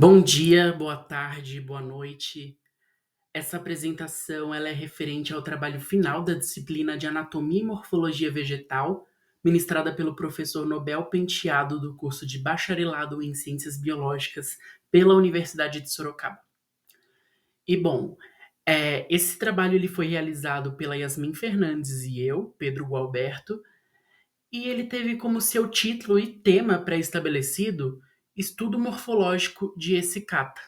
Bom dia, boa tarde, boa noite. Essa apresentação ela é referente ao trabalho final da disciplina de Anatomia e Morfologia Vegetal, ministrada pelo professor Nobel Penteado do curso de Bacharelado em Ciências Biológicas pela Universidade de Sorocaba. E bom, esse trabalho ele foi realizado pela Yasmin Fernandes e eu, Pedro Gualberto, e ele teve como seu título e tema pré-estabelecido Estudo Morfológico de Essicata.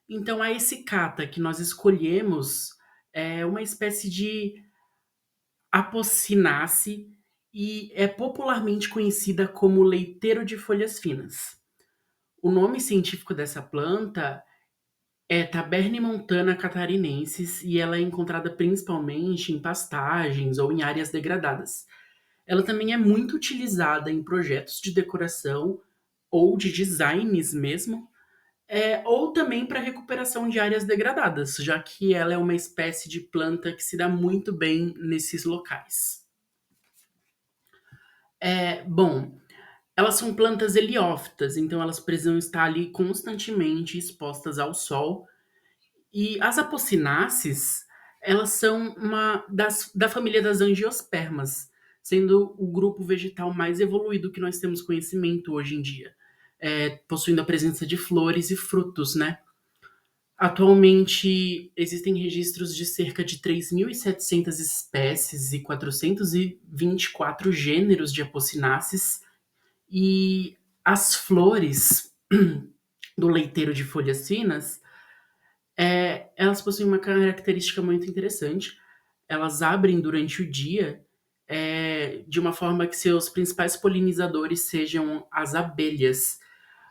Então, a essicata que nós escolhemos é uma espécie de apocinace e é popularmente conhecida como leiteiro de folhas finas. O nome científico dessa planta é Taberni montana catarinensis e ela é encontrada principalmente em pastagens ou em áreas degradadas. Ela também é muito utilizada em projetos de decoração ou de designs mesmo, ou também para recuperação de áreas degradadas, já que ela é uma espécie de planta que se dá muito bem nesses locais. Bom, elas são plantas heliófitas, então elas precisam estar ali constantemente expostas ao sol. E as apocinaces, elas são da família das angiospermas, sendo o grupo vegetal mais evoluído que nós temos conhecimento hoje em dia, possuindo a presença de flores e frutos, né? Atualmente, existem registros de cerca de 3.700 espécies e 424 gêneros de apocinaces, e as flores do leiteiro de folhas finas, elas possuem uma característica muito interessante. Elas abrem durante o dia, de uma forma que seus principais polinizadores sejam as abelhas.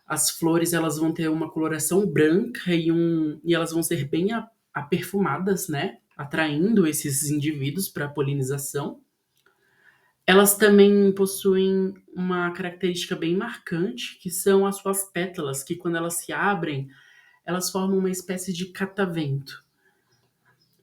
As flores elas vão ter uma coloração branca e elas vão ser bem aperfumadas, né? Atraindo esses indivíduos para a polinização. Elas também possuem uma característica bem marcante, que são as suas pétalas, que quando elas se abrem, elas formam uma espécie de catavento.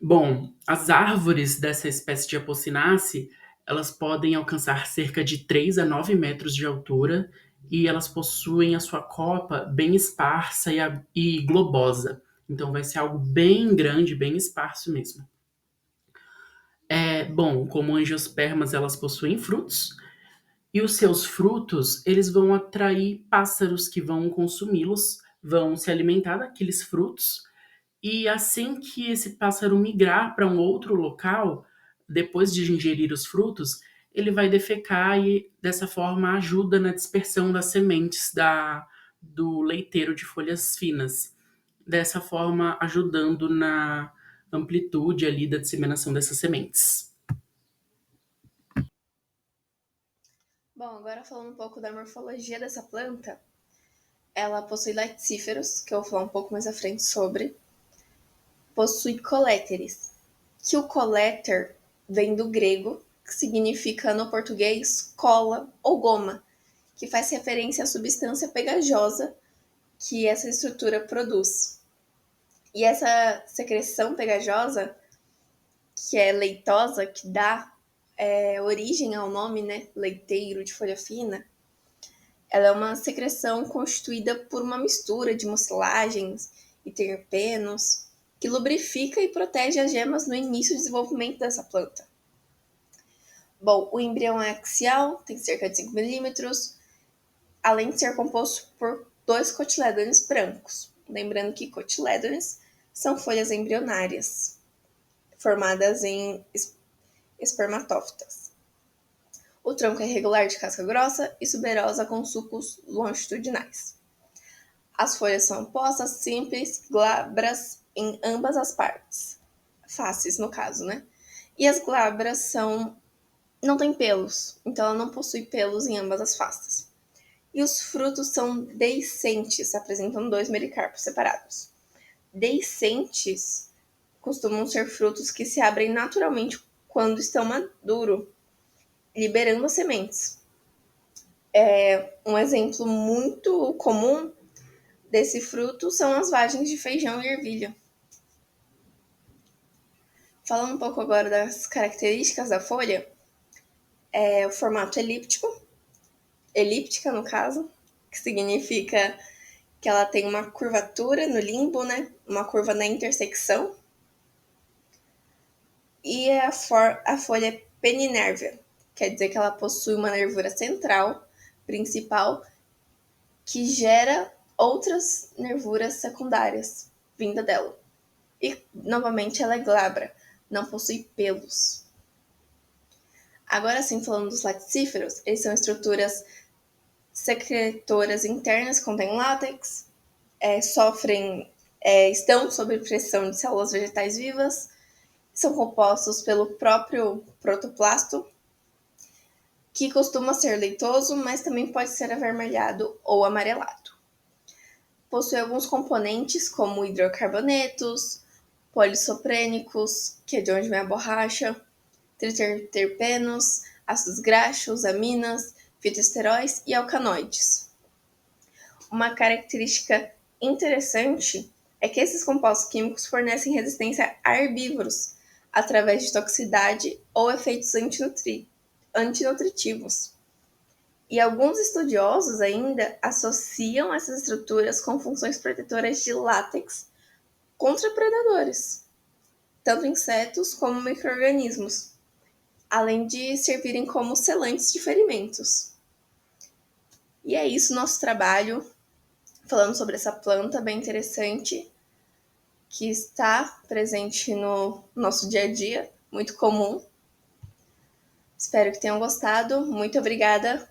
Bom, as árvores dessa espécie de apocinace, elas podem alcançar cerca de 3 a 9 metros de altura e elas possuem a sua copa bem esparsa e globosa. Então vai ser algo bem grande, bem esparso mesmo. Bom, como angiospermas, elas possuem frutos e os seus frutos, eles vão atrair pássaros que vão consumi-los, vão se alimentar daqueles frutos. E assim que esse pássaro migrar para um outro local, depois de ingerir os frutos, ele vai defecar e dessa forma ajuda na dispersão das sementes do leiteiro de folhas finas. Dessa forma, ajudando na amplitude ali da disseminação dessas sementes. Bom, agora falando um pouco da morfologia dessa planta, ela possui laticíferos, que eu vou falar um pouco mais à frente sobre, possui coléteres, que o coléter vem do grego, que significa no português cola ou goma, que faz referência à substância pegajosa que essa estrutura produz. E essa secreção pegajosa, que é leitosa, que dá origem ao nome, né, leiteiro de folha fina, ela é uma secreção constituída por uma mistura de mucilagens e terpenos que lubrifica e protege as gemas no início do desenvolvimento dessa planta. Bom, o embrião é axial, tem cerca de 5 milímetros, além de ser composto por 2 cotilédones brancos. Lembrando que cotilédones são folhas embrionárias, formadas em espermatófitas. O tronco é irregular de casca grossa e suberosa com sulcos longitudinais. As folhas são opostas, simples, glabras em ambas as partes. Faces, no caso, né? E as glabras não têm pelos, então ela não possui pelos em ambas as faces. E os frutos são deiscentes, apresentam 2 mericarpos separados. Deiscentes costumam ser frutos que se abrem naturalmente quando estão maduros, liberando as sementes. Um exemplo muito comum desse fruto são as vagens de feijão e ervilha. Falando um pouco agora das características da folha, o formato elíptica no caso, que significa que ela tem uma curvatura no limbo, né? Uma curva na intersecção. E a folha é peninérvia, quer dizer que ela possui uma nervura central, principal, que gera outras nervuras secundárias vinda dela. E, novamente, ela é glabra, não possui pelos. Agora sim, falando dos laticíferos, eles são estruturas secretoras internas, contêm látex, estão sob pressão de células vegetais vivas, são compostos pelo próprio protoplasto, que costuma ser leitoso, mas também pode ser avermelhado ou amarelado. Possui alguns componentes como hidrocarbonetos, polissoprênicos, que é de onde vem a borracha, triterpenos, ácidos graxos, aminas, fitoesteróis e alcanoides. Uma característica interessante é que esses compostos químicos fornecem resistência a herbívoros através de toxicidade ou efeitos antinutritivos. E alguns estudiosos ainda associam essas estruturas com funções protetoras de látex contra predadores, tanto insetos como micro-organismos, além de servirem como selantes de ferimentos. E é isso nosso trabalho, falando sobre essa planta bem interessante, que está presente no nosso dia a dia, muito comum. Espero que tenham gostado. Muito obrigada